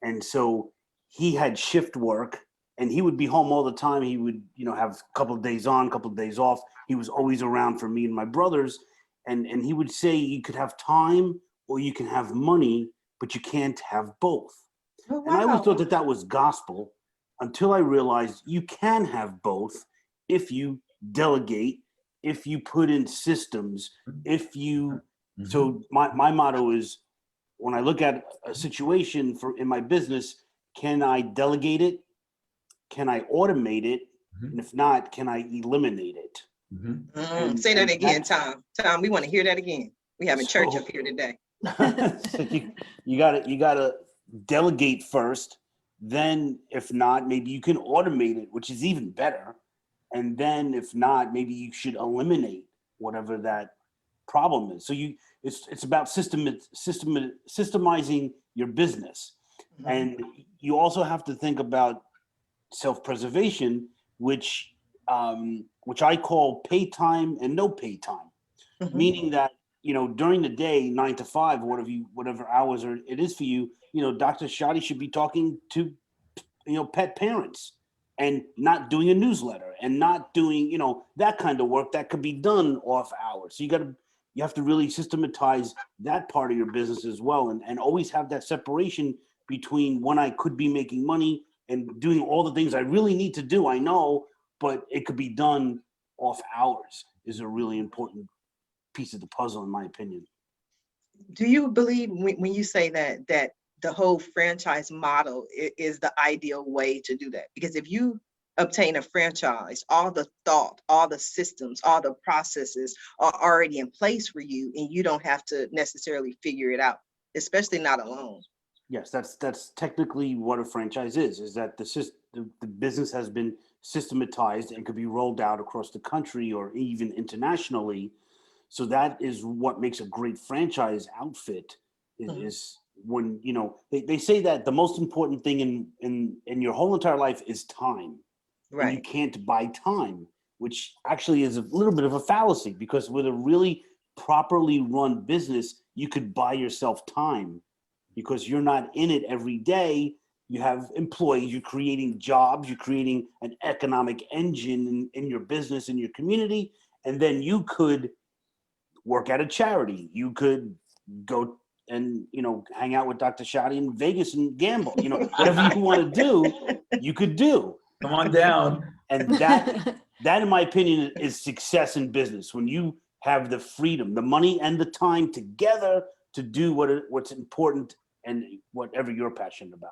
And so he had shift work and he would be home all the time. He would, have a couple of days on, a couple of days off. He was always around for me and my brothers. And he would say, you could have time or you can have money, but you can't have both. Oh, wow. And I always thought that was gospel until I realized you can have both if you delegate, if you put in systems, if you... Mm-hmm. So my motto is, when I look at a situation in my business, can I delegate it? Can I automate it? Mm-hmm. And if not, can I eliminate it? Mm-hmm. Say that again, Tom. Tom, we want to hear that again. We having church up here today. So you gotta delegate first. Then, if not, maybe you can automate it, which is even better. And then, if not, maybe you should eliminate whatever that problem is. So it's about systemizing your business. Mm-hmm. And you also have to think about self-preservation, which I call pay time and no pay time. Mm-hmm. Meaning that, during the day, 9 to 5, whatever hours it is for you, Dr. Shoddy should be talking to, pet parents and not doing a newsletter and not doing, that kind of work that could be done off hours. So you have to really systematize that part of your business as well, and always have that separation between when I could be making money and doing all the things I really need to do. I know, but it could be done off hours is a really important piece of the puzzle, in my opinion. Do you believe when you say that the whole franchise model is the ideal way to do that? Because if you obtain a franchise, all the thought, all the systems, all the processes are already in place for you, and you don't have to necessarily figure it out, especially not alone. Yes, that's technically what a franchise is that the business has been systematized and could be rolled out across the country or even internationally. So that is what makes a great franchise outfit is when, you know, they say that the most important thing in your whole entire life is time. Right. And you can't buy time, which actually is a little bit of a fallacy, because with a really properly run business, you could buy yourself time because you're not in it every day. You have employees, you're creating jobs, you're creating an economic engine in your business, in your community. And then you could work at a charity. You could go and, you know, hang out with Dr. Shadi in Vegas and gamble. You know, whatever you want to do, you could do. Come on down. And that, in my opinion, is success in business. When you have the freedom, the money and the time together to do what's important and whatever you're passionate about.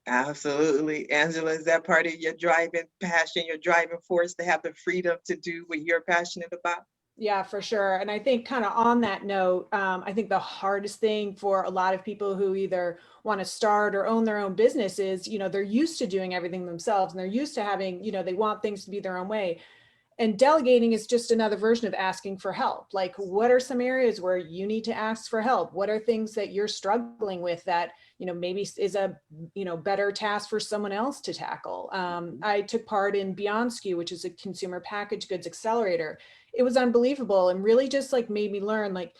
Absolutely. Angela, is that part of your driving passion, your driving force, to have the freedom to do what you're passionate about? Yeah, for sure. And I think kind of on that note, I think the hardest thing for a lot of people who either want to start or own their own business is, you know, they're used to doing everything themselves and they're used to having, you know, they want things to be their own way. And delegating is just another version of asking for help. Like, what are some areas where you need to ask for help? What are things that you're struggling with that, you know, maybe is a, you know, better task for someone else to tackle? I took part in Beyond SKU, which is a consumer packaged goods accelerator. It was unbelievable and really just like made me learn, like,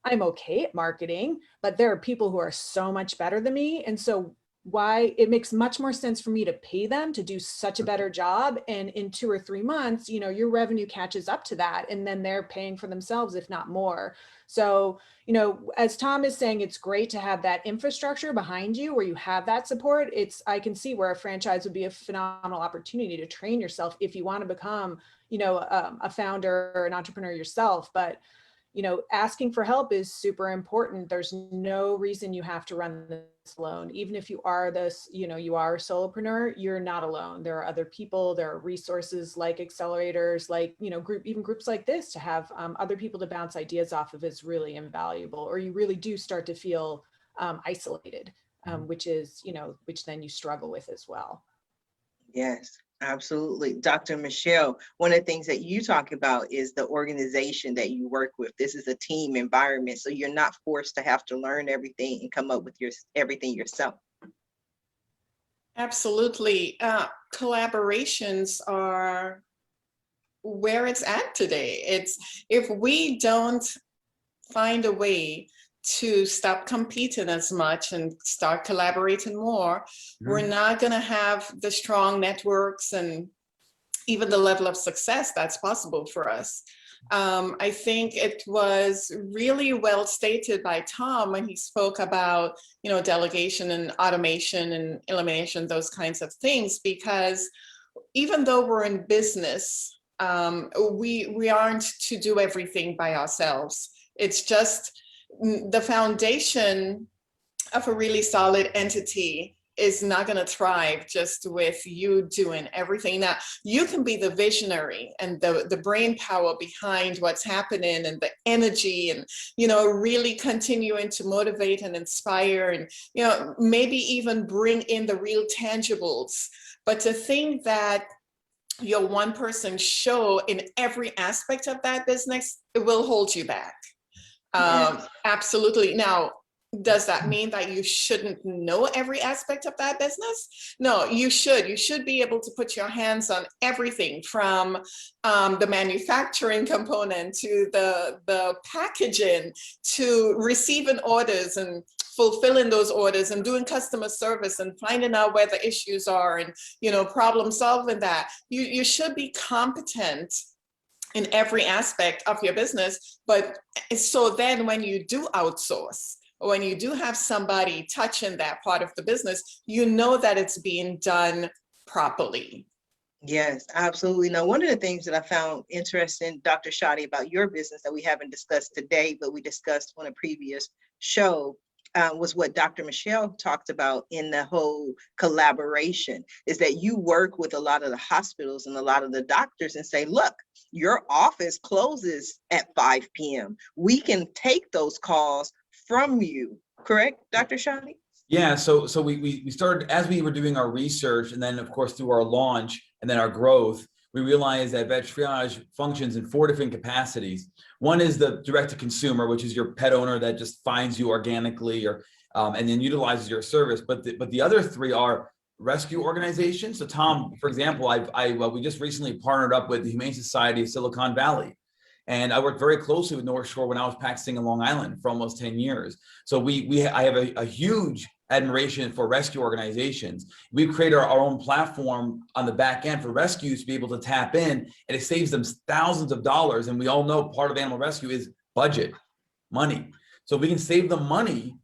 I'm okay at marketing, but there are people who are so much better than me. And so why it makes much more sense for me to pay them to do such a better job. And in 2 or 3 months, you know, your revenue catches up to that. And then they're paying for themselves, if not more. So, you know, as Tom is saying, it's great to have that infrastructure behind you where you have that support. I can see where a franchise would be a phenomenal opportunity to train yourself if you want to become, you know, a founder or an entrepreneur yourself. But you know, asking for help is super important. There's no reason you have to run this alone. Even if you are this, you know, you are a solopreneur, you're not alone. There are other people, there are resources like accelerators, like, you know, even groups like this to have other people to bounce ideas off of is really invaluable, or you really do start to feel isolated, which is, you know, which then you struggle with as well. Yes, absolutely. Dr. Michelle, one of the things that you talk about is the organization that you work with. This is a team environment, so you're not forced to have to learn everything and come up with everything yourself. Absolutely. Collaborations are where it's at today. If we don't find a way to stop competing as much and start collaborating more, we're not going to have the strong networks and even the level of success that's possible for us. I think it was really well stated by Tom when he spoke about, you know, delegation and automation and elimination, those kinds of things, because even though we're in business, we aren't to do everything by ourselves. It's just the foundation of a really solid entity is not going to thrive just with you doing everything. Now, you can be the visionary and the brain power behind what's happening and the energy and, you know, really continuing to motivate and inspire and, you know, maybe even bring in the real tangibles. But to think that your one person show in every aspect of that business, it will hold you back. Yes. Absolutely. Now, does that mean that you shouldn't know every aspect of that business? No, you should. You should be able to put your hands on everything from the manufacturing component to the packaging to receiving orders and fulfilling those orders and doing customer service and finding out where the issues are and, you know, problem solving that. You should be competent in every aspect of your business. But so then when you do outsource, or when you do have somebody touching that part of the business, you know that it's being done properly. Yes, absolutely. Now, one of the things that I found interesting, Dr. Shadi, about your business that we haven't discussed today, but we discussed on a previous show, was what Dr. Michelle talked about in the whole collaboration, is that you work with a lot of the hospitals and a lot of the doctors and say, look, your office closes at 5 p.m. We can take those calls from you. Correct, Dr. Shadi? Yeah, so we started as we were doing our research, and then of course through our launch and then our growth, we realized that vet triage functions in 4 different capacities. One is the direct to consumer, which is your pet owner that just finds you organically or and then utilizes your service. But the other 3 are rescue organizations. So Tom, for example, we just recently partnered up with the Humane Society of Silicon Valley. And I worked very closely with North Shore when I was practicing in Long Island for almost 10 years. So I have a huge admiration for rescue organizations. We've created our own platform on the back end for rescues to be able to tap in, and it saves them thousands of dollars. And we all know part of animal rescue is budget, money. So if we can save them money,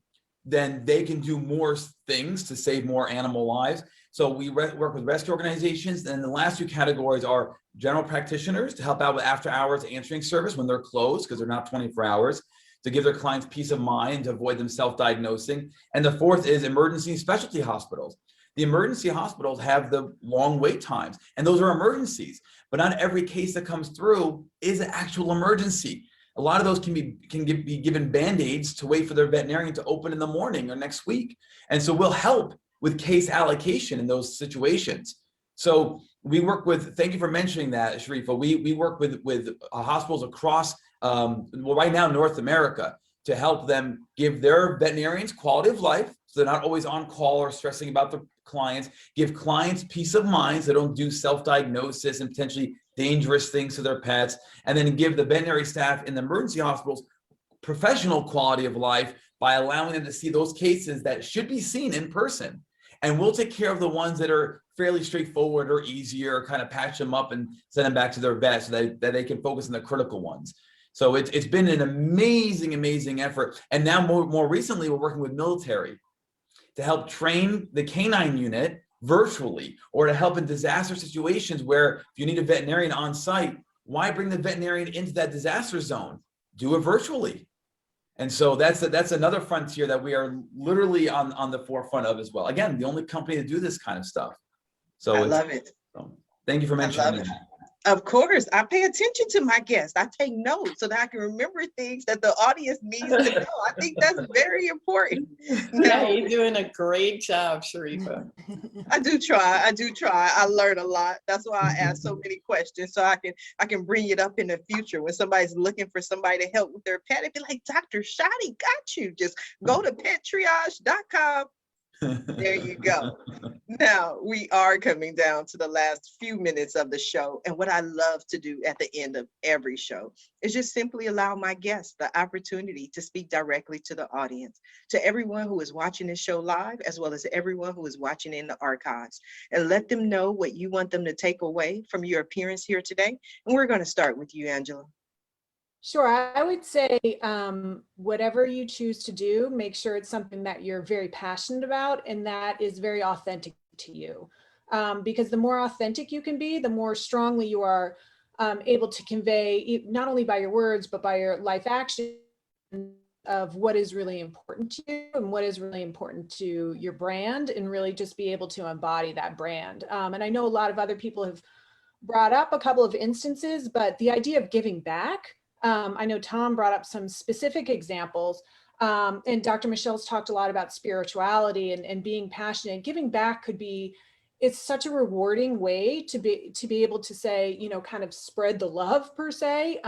then they can do more things to save more animal lives. So we work with rescue organizations. And the last 2 categories are general practitioners to help out with after hours answering service when they're closed because they're not 24 hours, to give their clients peace of mind, to avoid them self-diagnosing. And the 4th is emergency specialty hospitals. The emergency hospitals have the long wait times, and those are emergencies, but not every case that comes through is an actual emergency. A lot of those can be given Band-Aids to wait for their veterinarian to open in the morning or next week. And so we'll help with case allocation in those situations. So we work with, thank you for mentioning that, Sharifa. We work with hospitals across, well, right now, North America, to help them give their veterinarians quality of life, so they're not always on call or stressing about the clients, give clients peace of mind so they don't do self-diagnosis and potentially dangerous things to their pets, and then give the veterinary staff in the emergency hospitals professional quality of life by allowing them to see those cases that should be seen in person. And we'll take care of the ones that are fairly straightforward or easier, kind of patch them up and send them back to their vet so that they can focus on the critical ones. So it's been an amazing effort. And now more recently, we're working with military to help train the canine unit virtually, or to help in disaster situations where if you need a veterinarian on site, why bring the veterinarian into that disaster zone? Do it virtually. And so that's another frontier that we are literally on the forefront of as well. Again, the only company to do this kind of stuff. So I love it. So thank you for mentioning that. Of course, I pay attention to my guests. I take notes so that I can remember things that the audience needs to know. I think that's very important. Yeah, you're doing a great job, Sharifa. I do try. I learn a lot. That's why I ask so many questions, so I can bring it up in the future when somebody's looking for somebody to help with their pet. It'd be like, Dr. Shadi got you. Just go to pettriage.com. There you go. Now we are coming down to the last few minutes of the show. And what I love to do at the end of every show is just simply allow my guests the opportunity to speak directly to the audience, to everyone who is watching this show live, as well as everyone who is watching in the archives, and let them know what you want them to take away from your appearance here today. And we're going to start with you, Angela. Sure. I would say whatever you choose to do, make sure it's something that you're very passionate about and that is very authentic to you. Because the more authentic you can be, the more strongly you are able to convey, not only by your words, but by your life action, of what is really important to you and what is really important to your brand, and really just be able to embody that brand. And I know a lot of other people have brought up a couple of instances, but the idea of giving back, I know Tom brought up some specific examples, and Dr. Michelle's talked a lot about spirituality and being passionate. Giving back could be, it's such a rewarding way to be able to say, you know, kind of spread the love per se.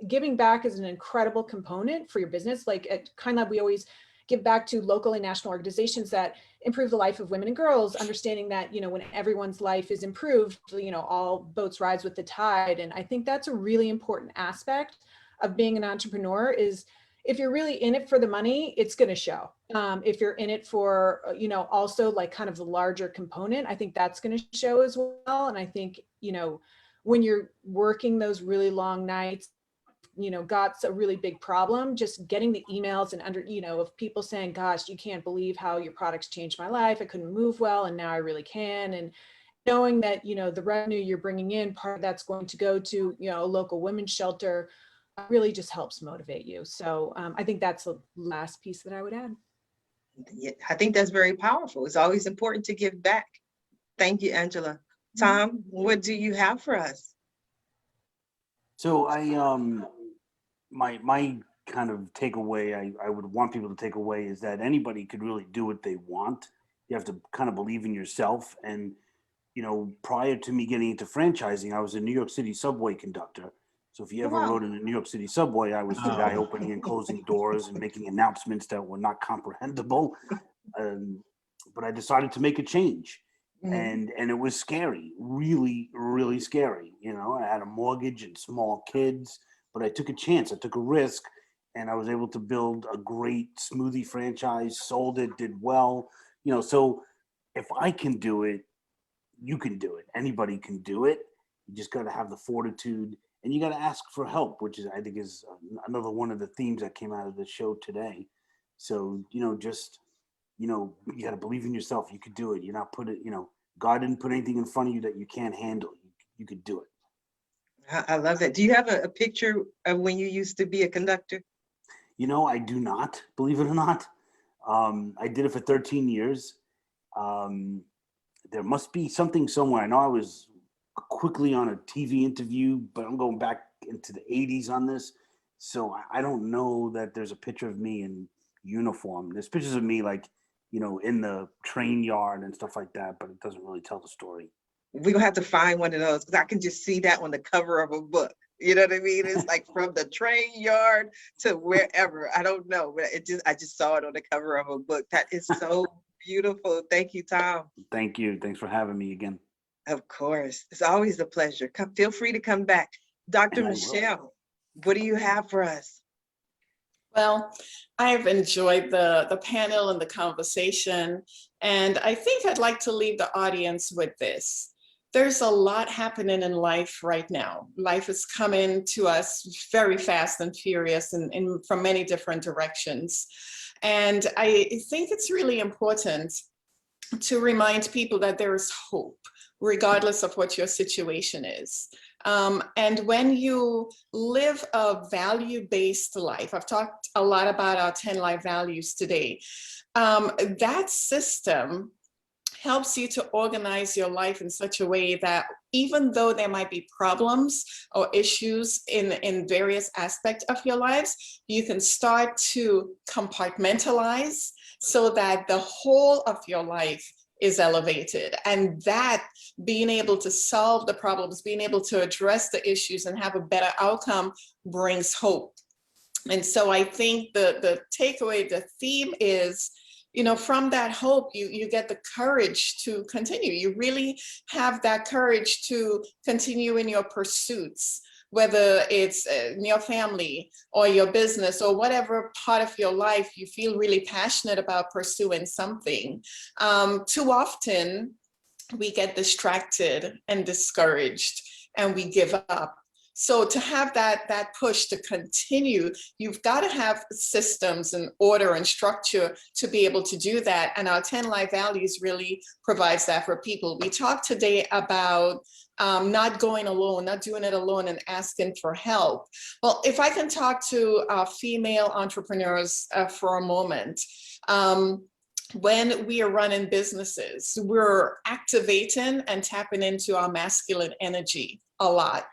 Giving back is an incredible component for your business. Like at KindLab, we always give back to local and national organizations that improve the life of women and girls, understanding that, you know, when everyone's life is improved, you know, all boats rise with the tide. And I think that's a really important aspect of being an entrepreneur is if you're really in it for the money, it's going to show. If you're in it for, you know, also like kind of the larger component, I think that's going to show as well. And I think, you know, when you're working those really long nights, you know, got a really big problem, just getting the emails and you know, of people saying, gosh, you can't believe how your products changed my life. I couldn't move well. And now I really can. And knowing that, you know, the revenue you're bringing in, part of that's going to go to, you know, a local women's shelter, really just helps motivate you. So I think that's the last piece that I would add. Yeah, I think that's very powerful. It's always important to give back. Thank you, Angela. Tom, what do you have for us? So my kind of take away, I would want people to take away is that anybody could really do what they want. You have to kind of believe in yourself. And, you know, prior to me getting into franchising, I was a New York City subway conductor. So if you ever Wow. rode in a New York City subway, I was the guy opening and closing doors and making announcements that were not comprehensible. But I decided to make a change. And it was scary, really, really scary. You know, I had a mortgage and small kids, but I took a chance, I took a risk, and I was able to build a great smoothie franchise, sold it, did well. You know, so if I can do it, you can do it. Anybody can do it. You just got to have the fortitude, and you got to ask for help, which is, I think, is another one of the themes that came out of the show today. So, you know, just, you know, you got to believe in yourself. You could do it. You're not put it, you know, God didn't put anything in front of you that you can't handle. You could do it. I love that. Do you have a picture of when you used to be a conductor? You know, I do not, believe it or not. I did it for 13 years. There must be something somewhere. I know I was quickly on a TV interview, but I'm going back into the 80s on this. So I don't know that there's a picture of me in uniform. There's pictures of me like, you know, in the train yard and stuff like that, but it doesn't really tell the story. We're gonna have to find one of those because I can just see that on the cover of a book. You know what I mean? It's like from the train yard to wherever. I don't know, but I just saw it on the cover of a book. That is so beautiful. Thank you, Tom. Thank you. Thanks for having me again. Of course. It's always a pleasure. Feel free to come back. Dr. And I will. Michelle, what do you have for us? Well, I've enjoyed the panel and the conversation, and I think I'd like to leave the audience with this. There's a lot happening in life right now. Life is coming to us very fast and furious and from many different directions. And I think it's really important to remind people that there is hope, regardless of what your situation is. And when you live a value-based life, I've talked a lot about our 10 life values today, that system helps you to organize your life in such a way that even though there might be problems or issues in various aspects of your lives, you can start to compartmentalize so that the whole of your life is elevated. And that being able to solve the problems, being able to address the issues and have a better outcome brings hope. And so I think the takeaway, the theme is, you know, from that hope, you get the courage to continue. You really have that courage to continue in your pursuits, whether it's in your family or your business or whatever part of your life you feel really passionate about pursuing something. Too often we get distracted and discouraged and we give up. So to have that push to continue, you've got to have systems and order and structure to be able to do that. And our 10 life values really provides that for people. We talked today about not going alone, not doing it alone and asking for help. Well, if I can talk to female entrepreneurs for a moment, when we are running businesses, we're activating and tapping into our masculine energy a lot.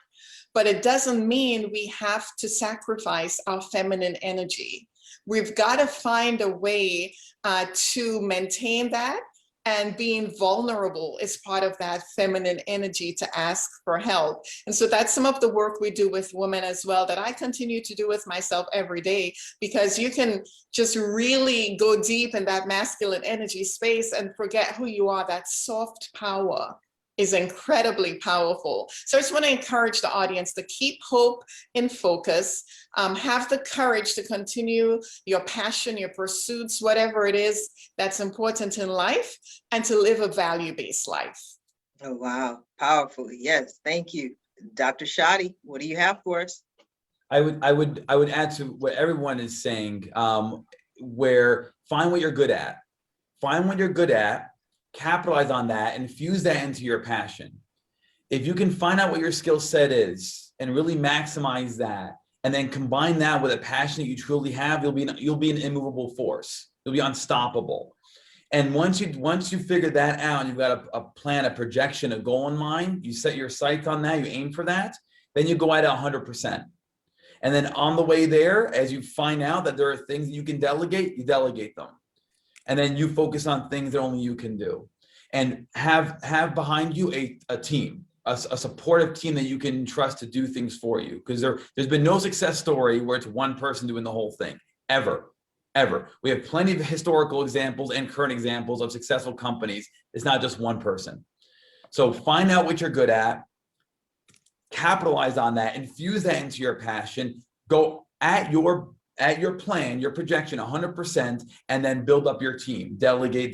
But it doesn't mean we have to sacrifice our feminine energy. We've got to find a way to maintain that, and being vulnerable is part of that feminine energy to ask for help. And so that's some of the work we do with women as well, that I continue to do with myself every day, because you can just really go deep in that masculine energy space and forget who you are. That soft power is incredibly powerful. So I just want to encourage the audience to keep hope in focus, have the courage to continue your passion, your pursuits, whatever it is that's important in life, and to live a value-based life. Oh, wow. Powerful. Yes. Thank you. Dr. Shadi, what do you have for us? I would add to what everyone is saying, where find what you're good at. Find what you're good at, capitalize on that, and infuse that into your passion. If you can find out what your skill set is and really maximize that, and then combine that with a passion that you truly have, you'll be an immovable force. You'll be unstoppable. And once you figure that out, and you've got a plan, a projection, a goal in mind, you set your sights on that, you aim for that, then you go at it 100%. And then on the way there, as you find out that there are things that you can delegate, you delegate them. And then you focus on things that only you can do. And have behind you a team, a supportive team that you can trust to do things for you. Because there's been no success story where it's one person doing the whole thing, ever. We have plenty of historical examples and current examples of successful companies. It's not just one person. So find out what you're good at, capitalize on that, infuse that into your passion, go at your plan, your projection 100%, and then build up your team. Delegate.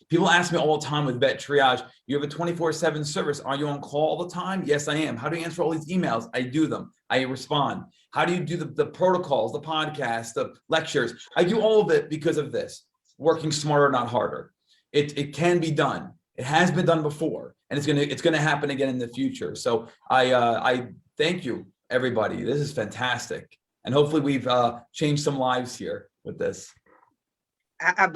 People ask me all the time with Vet Triage, you have a 24/7 service. Are you on call all the time? Yes, I am. How do you answer all these emails? I do them. I respond. How do you do the protocols, the podcasts, the lectures? I do all of it because of this. Working smarter, not harder. It can be done. It has been done before, and it's gonna happen again in the future. So I thank you, everybody. This is fantastic. And hopefully we've changed some lives here with this. I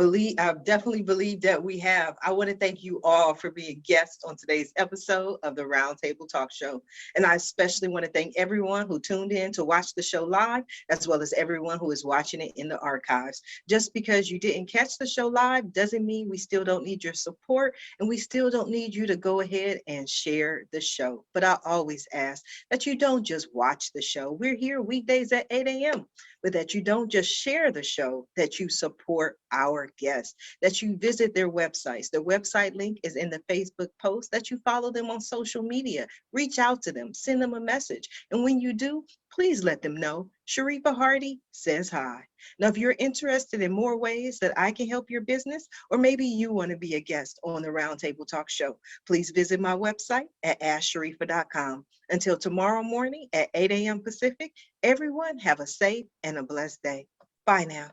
definitely believe that we have. I want to thank you all for being guests on today's episode of the Roundtable Talk Show. And I especially want to thank everyone who tuned in to watch the show live, as well as everyone who is watching it in the archives. Just because you didn't catch the show live doesn't mean we still don't need your support, and we still don't need you to go ahead and share the show. But I always ask that you don't just watch the show. We're here weekdays at 8 a.m., but that you don't just share the show, that you support our guests, that you visit their websites. The website link is in the Facebook post, that you follow them on social media, reach out to them, send them a message. And when you do, please let them know Sharifa Hardy says hi. Now, if you're interested in more ways that I can help your business, or maybe you want to be a guest on the Roundtable Talk Show, please visit my website at asksharifa.com. Until tomorrow morning at 8 a.m. Pacific, everyone have a safe and a blessed day. Bye now.